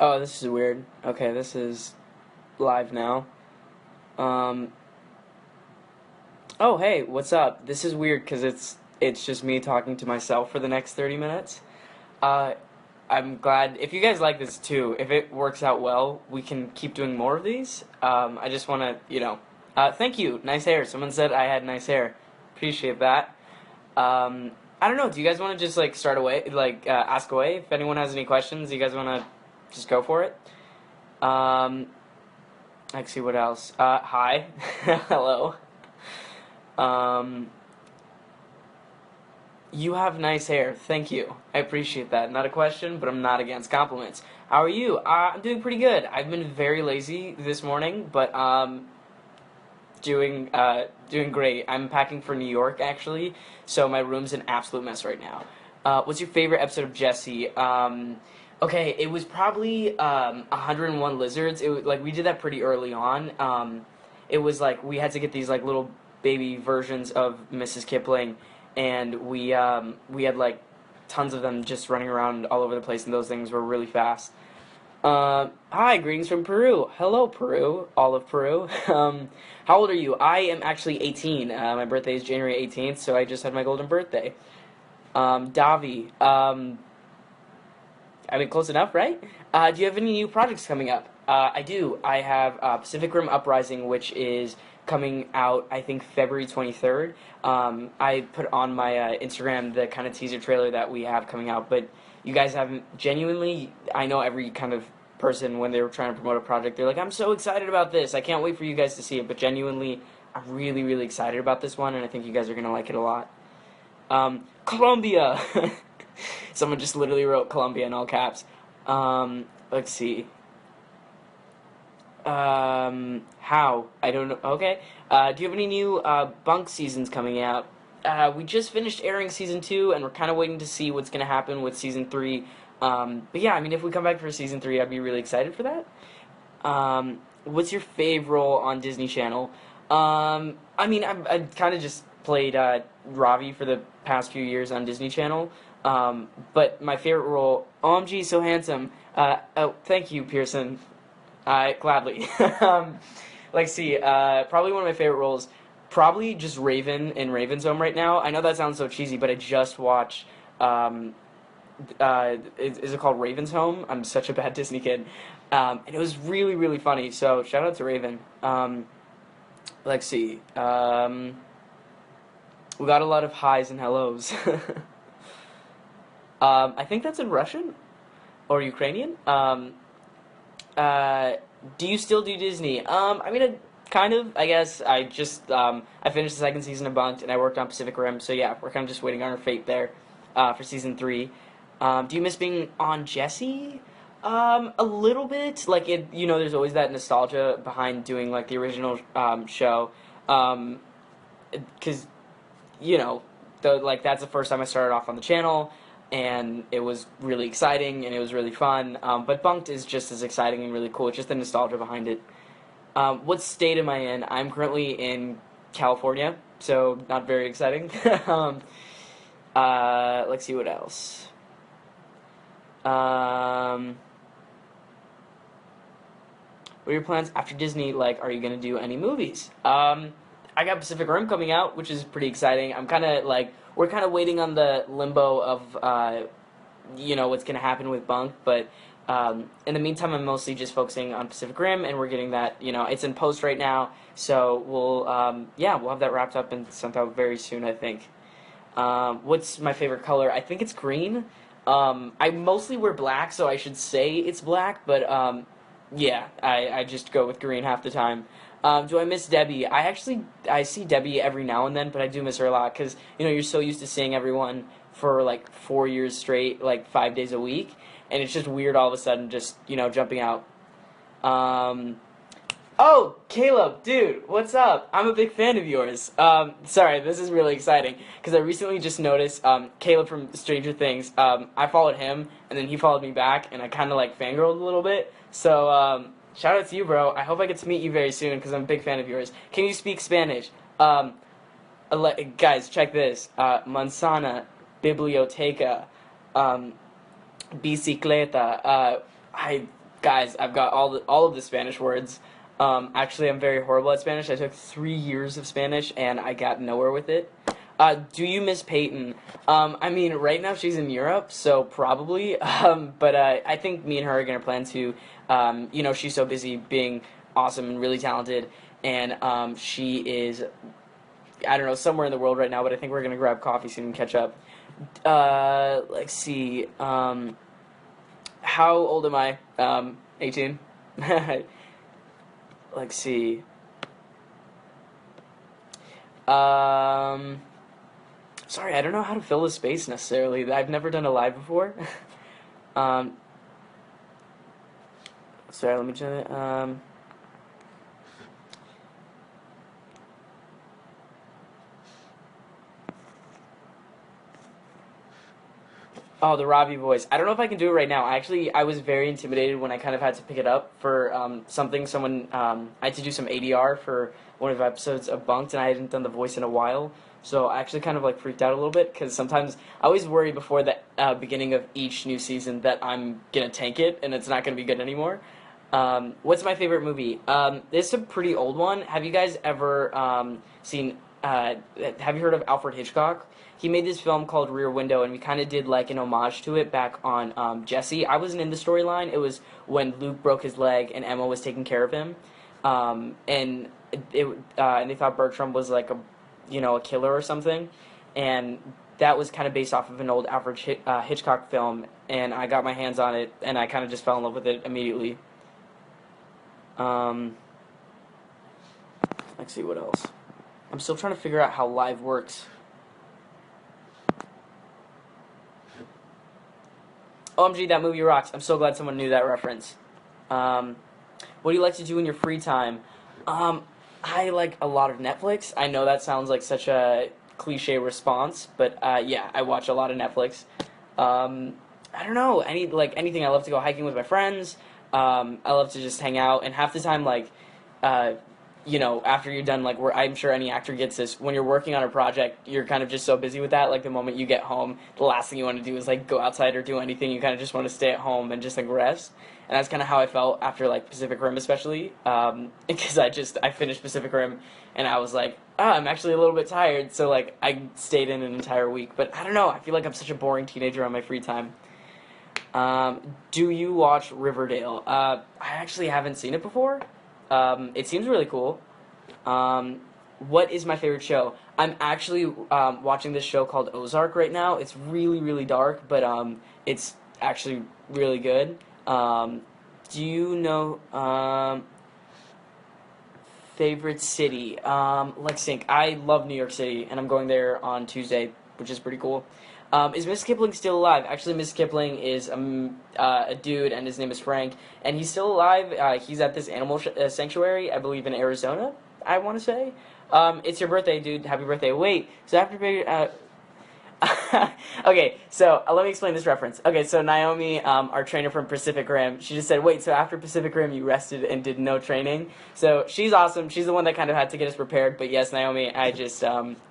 Oh, this is weird. Okay, this is live now. Um, oh, hey, what's up? This is weird because it's just me talking to myself for the next 30 minutes. Uh, I'm glad if you guys like this too. If it works out well, we can keep doing more of these. I just want to, thank you. Nice hair. Someone said I had nice hair. Appreciate that. I don't know. Do you guys want to just like start away, ask away? If anyone has any questions, you guys want to just go for it. Um, Let's see what else. Hi. Hello. Um, you have nice hair. Thank you. I appreciate that. Not a question, but I'm not against compliments. How are you? I'm doing pretty good. I've been very lazy this morning, but doing great. I'm packing for New York actually, so my room's an absolute mess right now. What's your favorite episode of Jesse? Okay, it was probably 101 Lizards. Like we did that pretty early on. It was like we had to get these like little baby versions of Mrs. Kipling, and we had like tons of them just running around all over the place, and those things were really fast. Hi, greetings from Peru. Hello, Peru, all of Peru. How old are you? I am actually 18. My birthday is January 18th, so I just had my golden birthday. Davi. I mean, close enough, right? Do you have any new projects coming up? I do. I have Pacific Rim Uprising, which is coming out, I think, February 23rd. I put on my Instagram the kind of teaser trailer that we have coming out, but you guys haven't genuinely. I know every kind of person when they were trying to promote a project, they're like, "I'm so excited about this! I can't wait for you guys to see it." But genuinely, I'm really, really excited about this one, and I think you guys are gonna like it a lot. Colombia. Someone just literally wrote Colombia in all caps. Let's see. How? I don't know. Okay. Do you have any new Bunk seasons coming out? We just finished airing season 2, and we're kind of waiting to see what's going to happen with season 3. But yeah, I mean, if we come back for season 3, I'd be really excited for that. What's your fave role on Disney Channel? I mean, I've kind of just played Ravi for the past few years on Disney Channel. But my favorite role, OMG, so handsome. Oh, thank you, Pearson. I gladly. See, probably one of my favorite roles, probably just Raven in Raven's Home right now. I know that sounds so cheesy, but I just watched. Is it called Raven's Home? I'm such a bad Disney kid, and it was really, really funny. So shout out to Raven. Let's see. We got a lot of highs and hellos. I think that's in Russian or Ukrainian. Do you still do Disney? I mean, kind of. I guess I just I finished the second season of Bunked, and I worked on Pacific Rim. So yeah, we're kind of just waiting on our fate there for season 3. Do you miss being on Jesse? A little bit. Like it, there's always that nostalgia behind doing like the original show, because that's the first time I started off on the channel, and it was really exciting and it was really fun. But Bunked is just as exciting and really cool. It's just the nostalgia behind it. What state am I in? I'm currently in California, so not very exciting. Let's see what else. What are your plans after Disney? Like, are you gonna do any movies? I got Pacific Rim coming out, which is pretty exciting. I'm kind of we're kind of waiting on the limbo of, what's going to happen with Bunk. But in the meantime, I'm mostly just focusing on Pacific Rim, and we're getting that, it's in post right now. So we'll have that wrapped up and sent out very soon, I think. What's my favorite color? I think it's green. I mostly wear black, so I should say it's black, but I just go with green half the time. Do I miss Debbie? I see Debbie every now and then, but I do miss her a lot because, you're so used to seeing everyone for like 4 years straight, like 5 days a week, and it's just weird all of a sudden just, jumping out. Oh, Caleb, dude, what's up? I'm a big fan of yours. Sorry, this is really exciting because I recently just noticed Caleb from Stranger Things. I followed him, and then he followed me back, and I kind of like fangirled a little bit. So, shout out to you, bro. I hope I get to meet you very soon because I'm a big fan of yours. Can you speak Spanish? Guys, check this. Manzana, biblioteca, bicicleta. Guys, I've got all of the Spanish words. Actually, I'm very horrible at Spanish. I took 3 years of Spanish and I got nowhere with it. Do you miss Peyton? I mean, right now she's in Europe, so probably. But I think me and her are gonna plan to. She's so busy being awesome and really talented, and she is, I don't know, somewhere in the world right now. But I think we're gonna grab coffee soon and catch up. Let's see. How old am I? 18. Let's see. Um, Sorry, I don't know how to fill the space necessarily. I've never done a live before. um, Sorry, let me try it. Oh, the Robbie voice. I don't know if I can do it right now. I was very intimidated when I kind of had to pick it up for I had to do some ADR for one of the episodes of Bunked, and I hadn't done the voice in a while. So I actually kind of like freaked out a little bit because sometimes I always worry before the beginning of each new season that I'm gonna tank it and it's not gonna be good anymore. What's my favorite movie? This is a pretty old one. Have you guys ever seen? Have you heard of Alfred Hitchcock? He made this film called Rear Window, and we kind of did like an homage to it back on Jesse. I wasn't in the storyline. It was when Luke broke his leg and Emma was taking care of him, and they thought Bertram was like a killer or something, and that was kind of based off of an old Alfred Hitchcock film, and I got my hands on it, and I kind of just fell in love with it immediately. Um, let's see what else. I'm still trying to figure out how live works. OMG, that movie rocks. I'm so glad someone knew that reference. What do you like to do in your free time? I like a lot of Netflix. I know that sounds like such a cliche response, but yeah, I watch a lot of Netflix. I don't know, anything. I love to go hiking with my friends. I love to just hang out, and half the time, uh, after you're done, I'm sure any actor gets this, when you're working on a project, you're kind of just so busy with that, like, the moment you get home, the last thing you want to do is, like, go outside or do anything. You kind of just want to stay at home and just, like, rest, and that's kind of how I felt after, like, Pacific Rim, especially, because I finished Pacific Rim, and I was like, I'm actually a little bit tired, so, like, I stayed in an entire week, but I don't know, I feel like I'm such a boring teenager on my free time. Do you watch Riverdale? I actually haven't seen it before. It seems really cool. What is my favorite show? I'm actually watching this show called Ozark right now. It's really, really dark, but it's actually really good. Do you know favorite city? Let's think. I love New York City, and I'm going there on Tuesday, which is pretty cool. Is Miss Kipling still alive? Actually, Miss Kipling is a dude, and his name is Frank, and he's still alive. He's at this animal sanctuary, I believe, in Arizona, I want to say. It's your birthday, dude. Happy birthday. Wait, so after... okay, so let me explain this reference. Okay, so Naomi, our trainer from Pacific Rim, she just said, wait, so after Pacific Rim you rested and did no training? So she's awesome. She's the one that kind of had to get us prepared, but yes, Naomi, I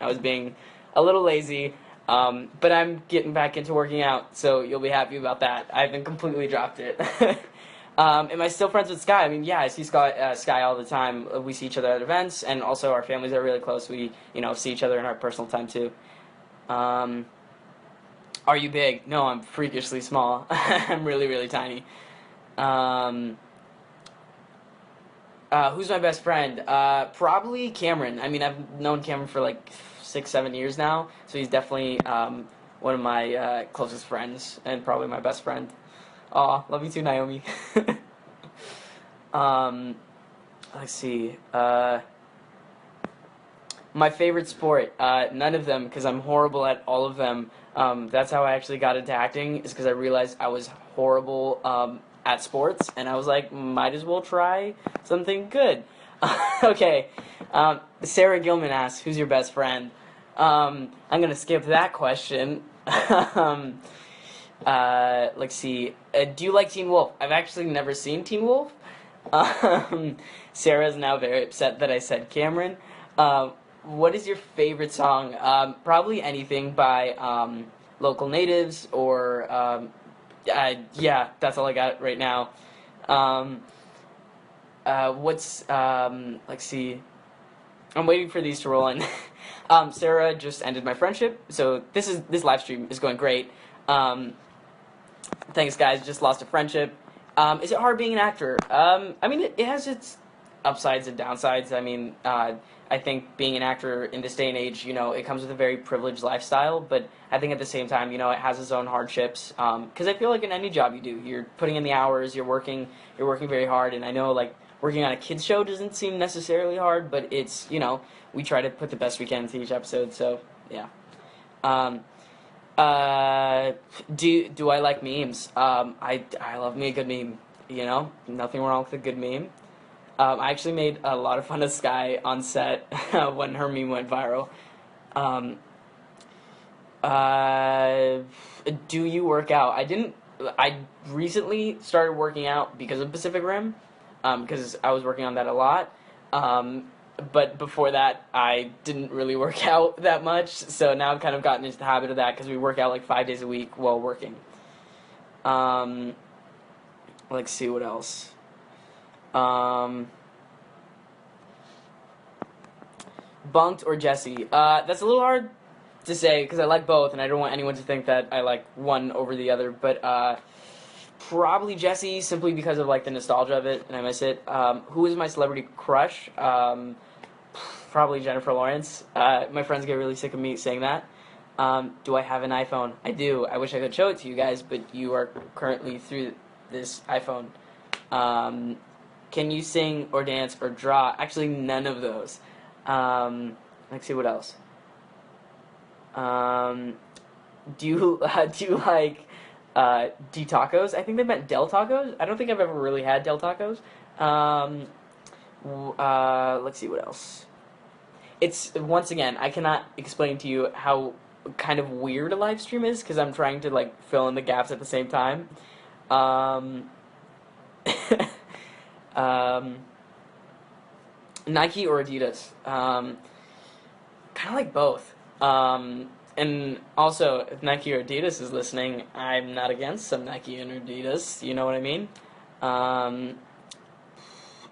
was being a little lazy. But I'm getting back into working out, so you'll be happy about that. I haven't completely dropped it. Am I still friends with Sky? I mean, yeah, I see Sky all the time. We see each other at events, and also our families are really close. We, see each other in our personal time, too. Are you big? No, I'm freakishly small. I'm really, really tiny. Who's my best friend? Probably Cameron. I mean, I've known Cameron for like 6, 7 years now, so he's definitely one of my closest friends and probably my best friend. Aw, love you too, Naomi. um, let's see. My favorite sport? None of them, because I'm horrible at all of them. That's how I actually got into acting, is because I realized I was horrible at sports, and I was like, might as well try something good. Okay, Sarah Gilman asks, who's your best friend? I'm gonna skip that question. Let's see. Do you like Teen Wolf? I've actually never seen Teen Wolf. Sarah's now very upset that I said Cameron. What is your favorite song? Probably anything by Local Natives or yeah, that's all I got right now. um, let's see. I'm waiting for these to roll in. Sarah just ended my friendship, so this live stream is going great. Um, Thanks, guys. Just lost a friendship. Is it hard being an actor? I mean, it has its upsides and downsides. I mean, I think being an actor in this day and age, it comes with a very privileged lifestyle, but I think at the same time, it has its own hardships. Because I feel like in any job you do, you're putting in the hours, you're working very hard, and I know, like, working on a kids show doesn't seem necessarily hard, but it's, we try to put the best we can into each episode, so, yeah. Um, uh, do I like memes? I love me a good meme. Nothing wrong with a good meme. I actually made a lot of fun of Sky on set when her meme went viral. Um, uh, do you work out? I didn't. I recently started working out because of Pacific Rim, because I was working on that a lot. Um, but before that, I didn't really work out that much. So now I've kind of gotten into the habit of that because we work out like 5 days a week while working. Um, let's see what else. Um, Bunked or Jesse? That's a little hard to say because I like both, and I don't want anyone to think that I like one over the other. But probably Jesse, simply because of like the nostalgia of it, and I miss it. Who is my celebrity crush? Probably Jennifer Lawrence. My friends get really sick of me saying that. Do I have an iPhone? I do. I wish I could show it to you guys, but you are currently through this iPhone. Can you sing or dance or draw? Actually, none of those. Let's see what else. Um, do you like D tacos? I think they meant Del Tacos. I don't think I've ever really had Del Tacos. Um, let's see what else. It's once again, I cannot explain to you how kind of weird a live stream is because I'm trying to like fill in the gaps at the same time. Um, um, Nike or Adidas? Kind of like both. And also, if Nike or Adidas is listening, I'm not against some Nike and Adidas. You know what I mean? Um,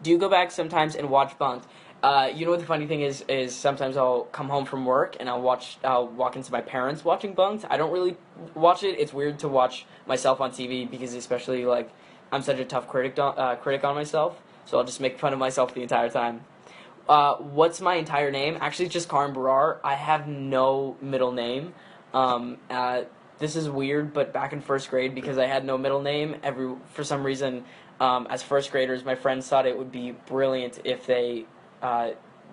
do you go back sometimes and watch Bunked? What the funny thing is sometimes I'll come home from work and I'll walk into my parents watching Bunked. I don't really watch it. It's weird to watch myself on TV because especially like I'm such a tough critic on myself. So I'll just make fun of myself the entire time. What's my entire name? Actually, it's just Karan Brar. I have no middle name. This is weird, but back in first grade, because I had no middle name, for some reason, as first graders, my friends thought it would be brilliant if they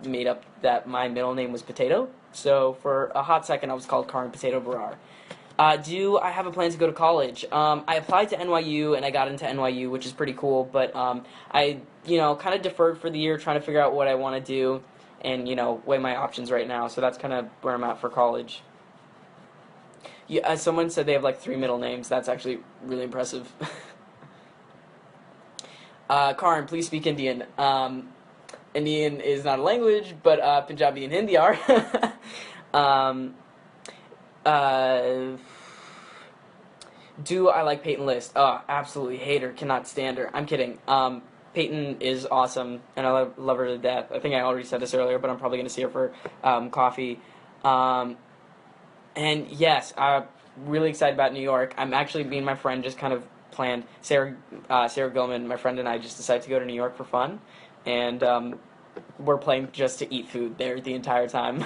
made up that my middle name was Potato. So for a hot second, I was called Karan Potato Brar. Do I have a plan to go to college? I applied to NYU and I got into NYU, which is pretty cool. But I, kind of deferred for the year, trying to figure out what I want to do, and weigh my options right now. So that's kind of where I'm at for college. Yeah, someone said they have like 3 middle names. That's actually really impressive. Karan, please speak Indian. Indian is not a language, but Punjabi and Hindi are. um, Uh, do I like Peyton List? Oh, absolutely hate her. Cannot stand her. I'm kidding. Peyton is awesome, and I love her to death. I think I already said this earlier, but I'm probably going to see her for coffee. And yes, I'm really excited about New York. I'm actually, me and my friend just kind of planned. Sarah Gilman, my friend, and I just decided to go to New York for fun, and we're planning just to eat food there the entire time.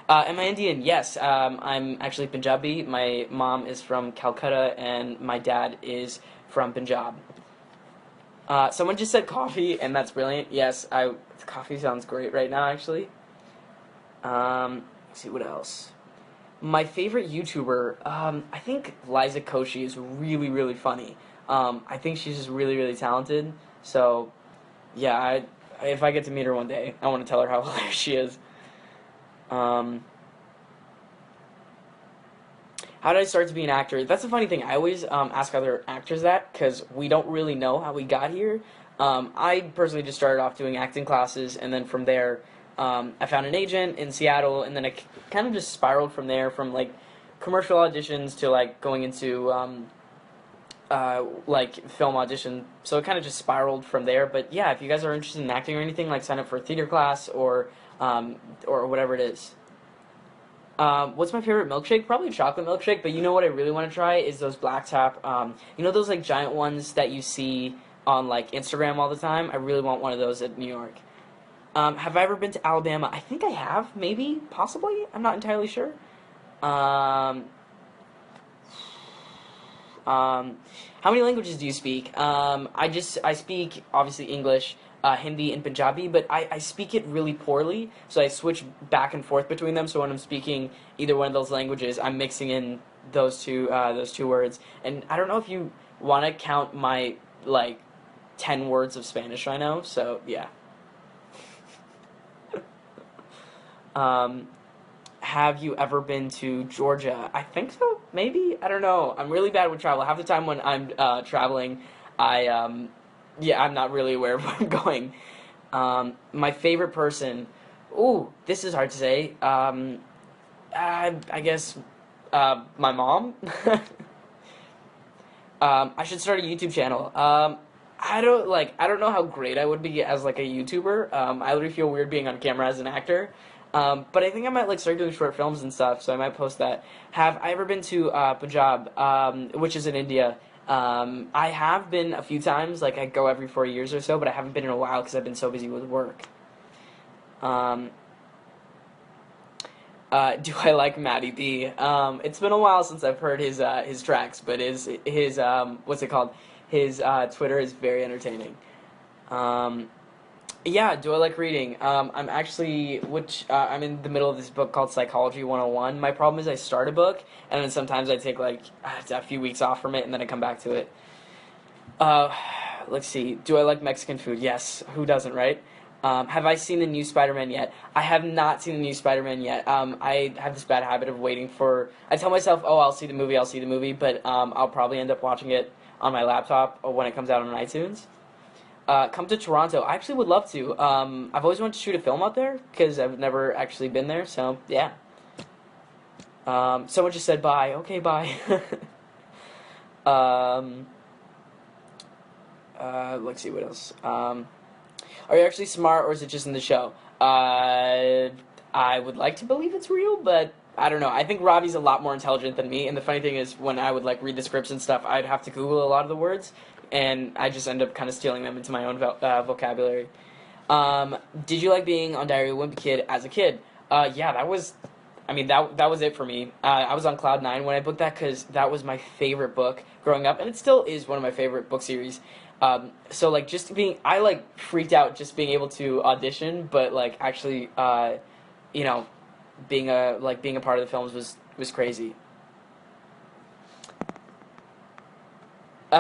Am I Indian? Yes. I'm actually Punjabi. My mom is from Calcutta, and my dad is from Punjab. Someone just said coffee, and that's brilliant. Yes, coffee sounds great right now, actually. Let's see what else. My favorite YouTuber, I think Liza Koshy is really, really funny. I think she's just really, really talented. So, yeah, if I get to meet her one day, I want to tell her how hilarious she is. How did I start to be an actor? That's a funny thing. I always ask other actors that because we don't really know how we got here. I personally just started off doing acting classes, and then from there, I found an agent in Seattle, and then I kind of just spiraled from there, from like commercial auditions to like going into like film audition. So it kind of just spiraled from there. But yeah, if you guys are interested in acting or anything, like sign up for a theater class or whatever it is. What's my favorite milkshake? Probably a chocolate milkshake. But you know what I really want to try is those black tap. You know those like giant ones that you see on like Instagram all the time. I really want one of those at New York. Have I ever been to Alabama? I think I have, maybe, possibly. I'm not entirely sure. Um, how many languages do you speak? I speak obviously English, Hindi, and Punjabi, but I speak it really poorly, so I switch back and forth between them. So when I'm speaking either one of those languages, I'm mixing in those two words. And I don't know if you want to count my like 10 words of Spanish I know. So yeah. Um, have you ever been to Georgia? I think so, maybe. I don't know. I'm really bad with travel. Half the time when I'm traveling, yeah, I'm not really aware of where I'm going. My favorite person. Ooh, this is hard to say. I guess my mom. I should start a YouTube channel. I don't know how great I would be as like a YouTuber. I literally feel weird being on camera as an actor. But I think I might like start doing short films and stuff, so I might post that. Have I ever been to Punjab, which is in India? I have been a few times, like I go every 4 years or so, but I haven't been in a while because I've been so busy with work. Um, do I like Matty B? It's been a while since I've heard his tracks, but his what's it called? His Twitter is very entertaining. Um, yeah, do I like reading? I'm in the middle of this book called Psychology 101. My problem is I start a book, and then sometimes I take like a few weeks off from it, and then I come back to it. Uh, let's see. Do I like Mexican food? Yes. Who doesn't, right? Have I seen the new Spider-Man yet? I have not seen the new Spider-Man yet. I have this bad habit of waiting for. I tell myself, oh, I'll see the movie, but I'll probably end up watching it on my laptop or when it comes out on iTunes. Come to Toronto. I actually would love to. I've always wanted to shoot a film out there because I've never actually been there. So yeah. Someone just said bye. Okay, bye. um, let's see what else. Are you actually smart or is it just in the show? I would like to believe it's real, but I don't know. I think Robbie's a lot more intelligent than me, and the funny thing is, when I would like read the scripts and stuff, I'd have to Google a lot of the words, and I just end up kind of stealing them into my own vocabulary. Did you like being on Diary of a Wimpy Kid as a kid? Yeah, I mean, that was it for me. I was on cloud nine when I booked that because that was my favorite book growing up, and it still is one of my favorite book series. So like I like freaked out just being able to audition, but like actually, you know, being a part of the films was crazy.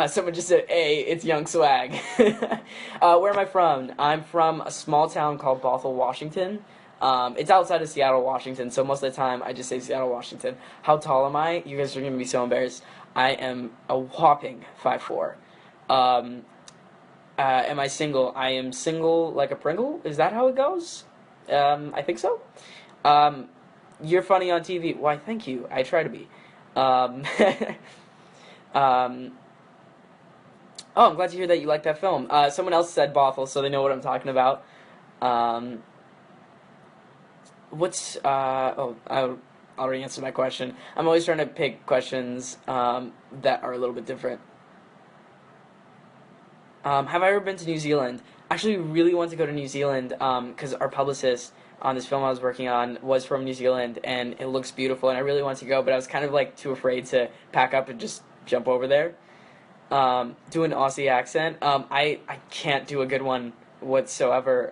Someone just said, "Hey, it's Young Swag." Where am I from? I'm from a small town called Bothell, Washington. It's outside of Seattle, Washington, so most of the time I just say Seattle, Washington. How tall am I? You guys are gonna be so embarrassed. I am a whopping 5'4". Am I single? I am single like a Pringle. Is that how it goes? I think so. Um, you're funny on TV. Why, thank you. I try to be. Um, um, oh, I'm glad to hear that you like that film. Someone else said Bothell, so they know what I'm talking about. Um, I already answered my question. I'm always trying to pick questions that are a little bit different. Have I ever been to New Zealand? Actually, really want to go to New Zealand because our publicist on this film I was working on was from New Zealand, and it looks beautiful, and I really want to go, but I was kind of like too afraid to pack up and just jump over there. Do an Aussie accent. I can't do a good one whatsoever.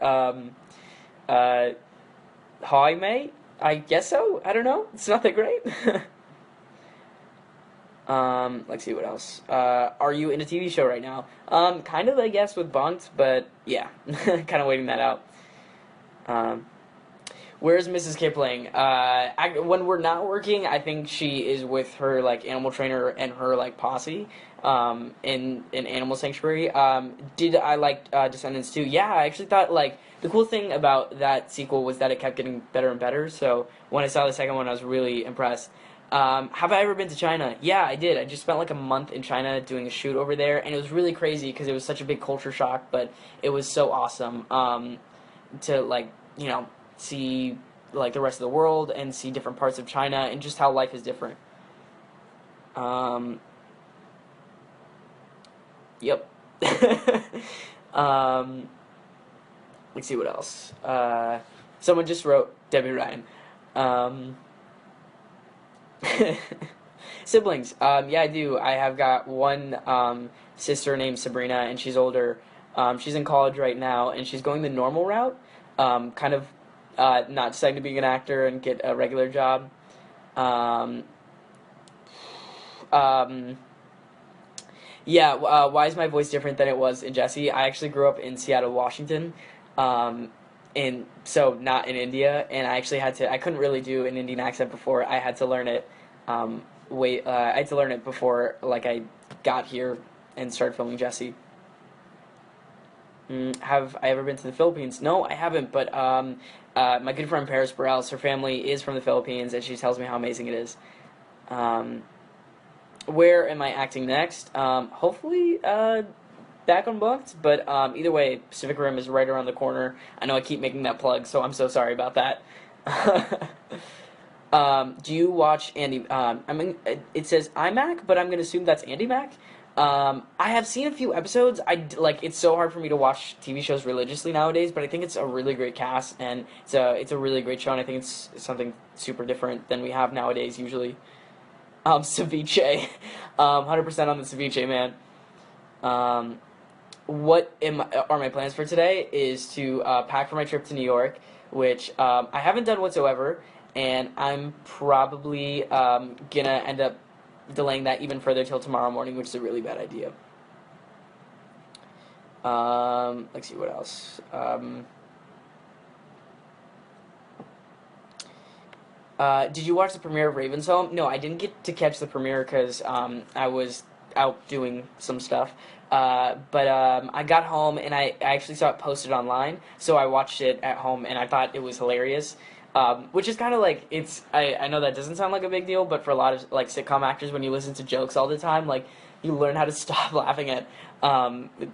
Uh, Hi, mate. I guess so. I don't know. It's not that great. Let's see what else. Are you in a TV show right now? Kind of, I guess, with Bunked, but yeah, kind of waiting that out. Um, where's Mrs. Kipling? When we're not working, I think she is with her like animal trainer and her like posse, in Animal Sanctuary. Did I like Descendants too? Yeah, I actually thought like the cool thing about that sequel was that it kept getting better and better. So when I saw the second one, I was really impressed. Have I ever been to China? Yeah, I did. I just spent like a month in China doing a shoot over there, and it was really crazy because it was such a big culture shock, but it was so awesome to like see like the rest of the world and see different parts of China and just how life is different. Um, yep. um, let's see what else. Someone just wrote Debbie Ryan. Um, Siblings. Yeah, I do. I have got one sister named Sabrina, and she's older. She's in college right now, and she's going the normal route. Kind of not deciding to be an actor and get a regular job. Um, um, yeah. Why is my voice different than it was in Jesse? I actually grew up in Seattle, Washington. Um, and so not in India, and I actually had to. I couldn't really do an Indian accent before. I had to learn it. I had to learn it before like I got here and started filming Jesse. Have I ever been to the Philippines? No, I haven't. But my good friend Paris Burrell, her family is from the Philippines, and she tells me how amazing it is. Um, where am I acting next? Hopefully back on Booked, but either way, Pacific Rim is right around the corner. I know I keep making that plug, so I'm so sorry about that. Do you watch Andy? I mean, it says iMac, but I'm gonna assume that's Andy Mac. I have seen a few episodes. Like it's so hard for me to watch TV shows religiously nowadays, but I think it's a really great cast and it's a really great show, and I think it's something super different than we have nowadays usually. Ceviche, 100% on the ceviche man. Um, are my plans for today is to pack for my trip to New York, which I haven't done whatsoever, and I'm probably gonna end up delaying that even further till tomorrow morning, which is a really bad idea. Let's see what else. Did you watch the premiere of Raven's Home? No, I didn't get to catch the premiere because I was out doing some stuff. But I got home and I actually saw it posted online, so I watched it at home and I thought it was hilarious. Which is kind of like I know that doesn't sound like a big deal, but for a lot of like sitcom actors, when you listen to jokes all the time, like you learn how to stop laughing at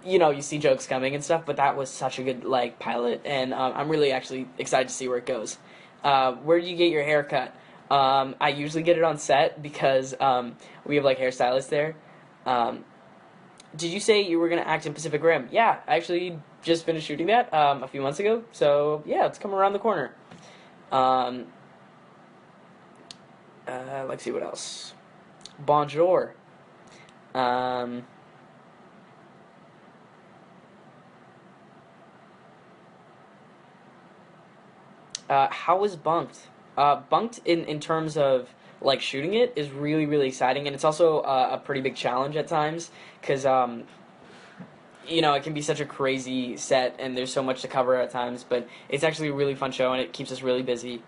you see jokes coming and stuff. But that was such a good like pilot, and I'm really actually excited to see where it goes. Where do you get your hair cut? I usually get it on set because we have like hairstylists there. Um, did you say you were gonna act in Pacific Rim? Yeah, I actually just finished shooting that a few months ago. So yeah, it's coming around the corner. Um, let's see what else. Bonjour. Um, how was Bunked? Bunked in terms of like shooting it is really really exciting, and it's also a pretty big challenge at times because it can be such a crazy set and there's so much to cover at times, but it's actually a really fun show and it keeps us really busy.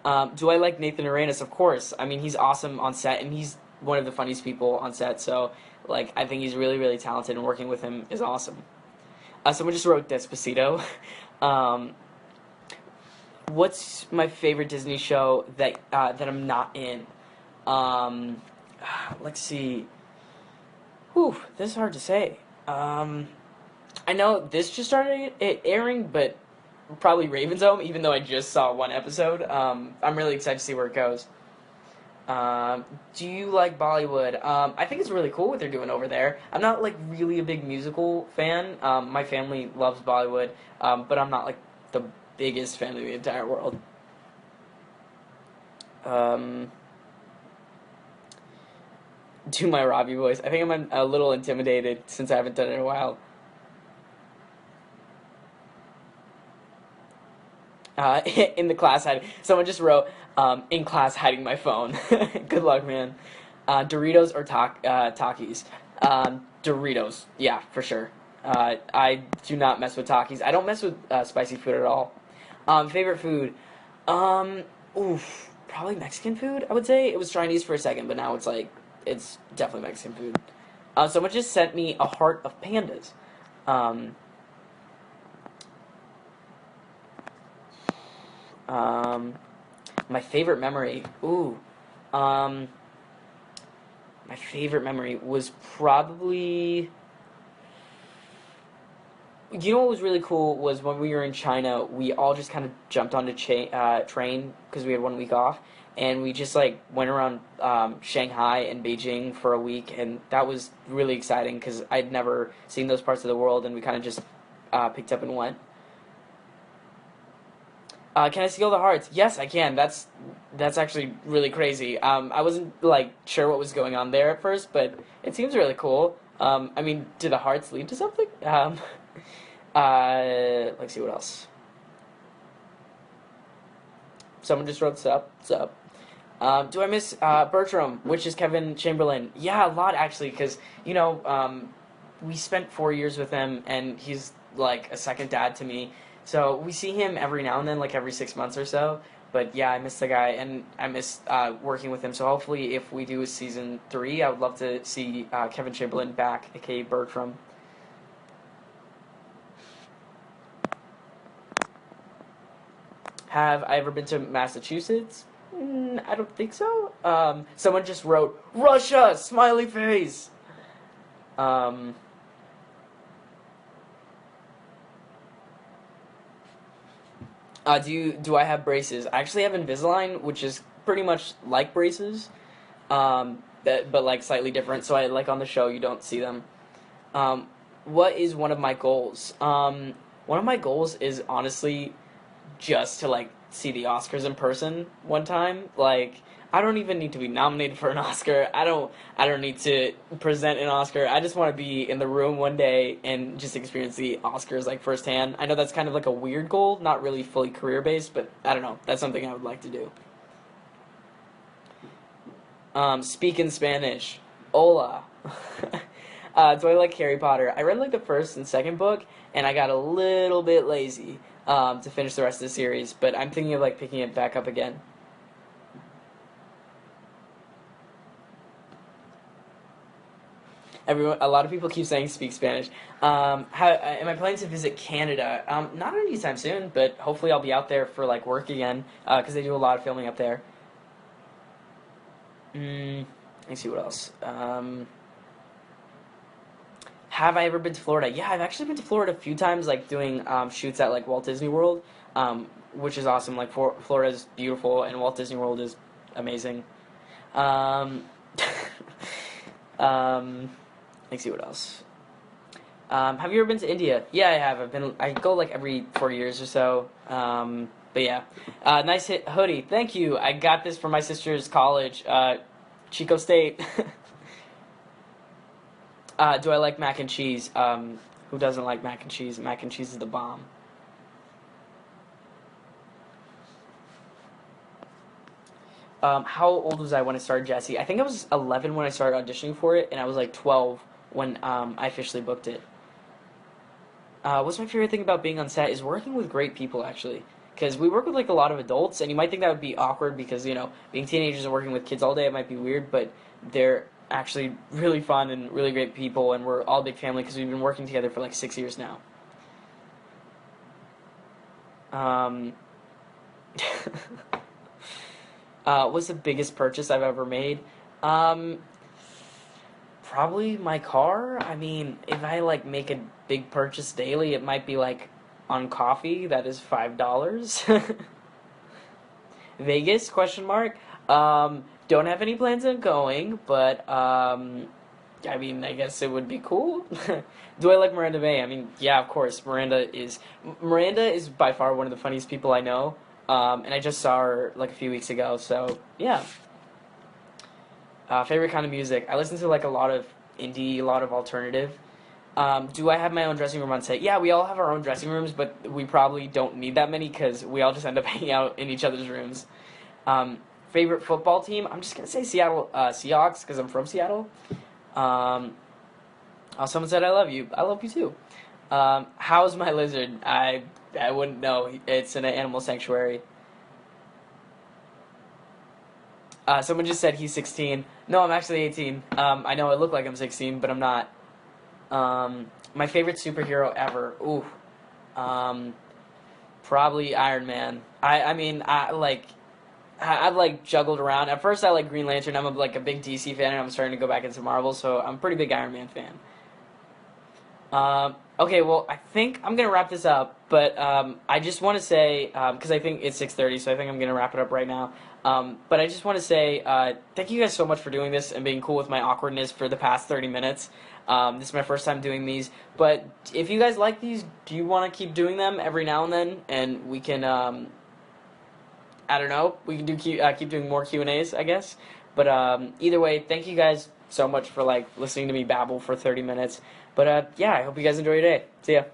Do I like Nathan Arenas? Of course. I mean, he's awesome on set and he's one of the funniest people on set. So, like, I think he's really, really talented and working with him is awesome. Someone just wrote Despacito. um, what's my favorite Disney show that I'm not in? Um, let's see. Whew, this is hard to say. I know this just started airing, but probably Raven's Home, even though I just saw one episode. I'm really excited to see where it goes. Do you like Bollywood? I think it's really cool what they're doing over there. I'm not like really a big musical fan. My family loves Bollywood, but I'm not like the biggest fan of the entire world. Um, do my Robbie voice. I think I'm a little intimidated since I haven't done it in a while. In the class hiding. Someone just wrote, in class hiding my phone. Good luck, man. Doritos or Takis? Doritos, yeah, for sure. I do not mess with Takis. I don't mess with spicy food at all. Favorite food? Um, probably Mexican food, I would say. It was Chinese for a second, but now it's definitely Mexican food. Someone just sent me a heart of pandas. Um, Um, my favorite memory. Ooh. Um, my favorite memory was probably. You know what was really cool was when we were in China, we all just kind of jumped on train because we had 1 week off, and we just like went around Shanghai and Beijing for a week, and that was really exciting because I'd never seen those parts of the world, and we kind of just picked up and went. Can I steal the hearts? Yes, I can. That's actually really crazy. I wasn't like sure what was going on there at first, but it seems really cool. I mean, do the hearts lead to something? Let's see what else. Someone just wrote sup, sup. Do I miss Bertram, which is Kevin Chamberlain? Yeah, a lot actually, because we spent 4 years with him, and he's like a second dad to me. So we see him every now and then, like every 6 months or so. But yeah, I miss the guy, and I miss working with him. So hopefully, if we do a season 3, I would love to see Kevin Chamberlain back, aka Bertram. Have I ever been to Massachusetts? I don't think so. Someone just wrote Russia, smiley face. Um, do I have braces? I actually have Invisalign, which is pretty much like braces, but like slightly different. So I like on the show you don't see them. Um, what is one of my goals? One of my goals is honestly just to like see the Oscars in person one time. Like I don't even need to be nominated for an Oscar. I don't need to present an Oscar. I just want to be in the room one day and just experience the Oscars like firsthand. I know that's kind of like a weird goal, not really fully career based, but I don't know. That's something I would like to do. Speak in Spanish. Hola. Do I like Harry Potter? I read like the first and second book, and I got a little bit lazy to finish the rest of the series. But I'm thinking of like picking it back up again. A lot of people keep saying speak Spanish. Am I planning to visit Canada? Not anytime soon, but hopefully I'll be out there for like work again because they do a lot of filming up there. Let me see what else. Have I ever been to Florida? Yeah, I've actually been to Florida a few times, like doing shoots at like Walt Disney World, which is awesome. Like Florida is beautiful, and Walt Disney World is amazing. Um, um, let's see what else. Have you ever been to India? Yeah, I have. I go like every 4 years or so. But yeah, nice hoodie. Thank you. I got this from my sister's college, Chico State. Do I like mac and cheese? Who doesn't like mac and cheese? Mac and cheese is the bomb. How old was I when I started Jesse? I think I was 11 when I started auditioning for it, and I was like 12 when I officially booked it. What's my favorite thing about being on set is working with great people, actually. Because we work with like a lot of adults, and you might think that would be awkward because being teenagers and working with kids all day it might be weird, but they're actually really fun and really great people, and we're all a big family because we've been working together for like 6 years now. Um, what's the biggest purchase I've ever made? Um, Probably my car. I mean, if I like make a big purchase daily, it might be like on coffee. That is $5. Vegas? Question mark. Don't have any plans on going, but I mean, I guess it would be cool. Do I like Miranda May? I mean, yeah, of course. Miranda is by far one of the funniest people I know. And I just saw her like a few weeks ago, so yeah. Favorite kind of music? I listen to like a lot of indie, a lot of alternative. Do I have my own dressing room on set? Yeah, we all have our own dressing rooms, but we probably don't need that many because we all just end up hanging out in each other's rooms. Um, Favorite football team? I'm just gonna say Seattle Seahawks because I'm from Seattle. Um, Someone said I love you. I love you too. How's my lizard? I wouldn't know. It's in an animal sanctuary. Someone just said he's 16. No, I'm actually 18. I know I look like I'm 16, but I'm not. My favorite superhero ever. Ooh. Um, Probably Iron Man. I mean, I like. I've like juggled around. At first, I like Green Lantern. I'm like a big DC fan, and I'm starting to go back into Marvel. So I'm a pretty big Iron Man fan. Okay, well, I think I'm gonna wrap this up, but I just want to say because I think it's 6:30, so I think I'm gonna wrap it up right now. But I just want to say thank you guys so much for doing this and being cool with my awkwardness for the past 30 minutes. This is my first time doing these, but if you guys like these, do you want to keep doing them every now and then, and we can I don't know, we can do keep doing more Q&As, I guess. But either way, thank you guys so much for like listening to me babble for 30 minutes. But yeah, I hope you guys enjoy your day. See ya.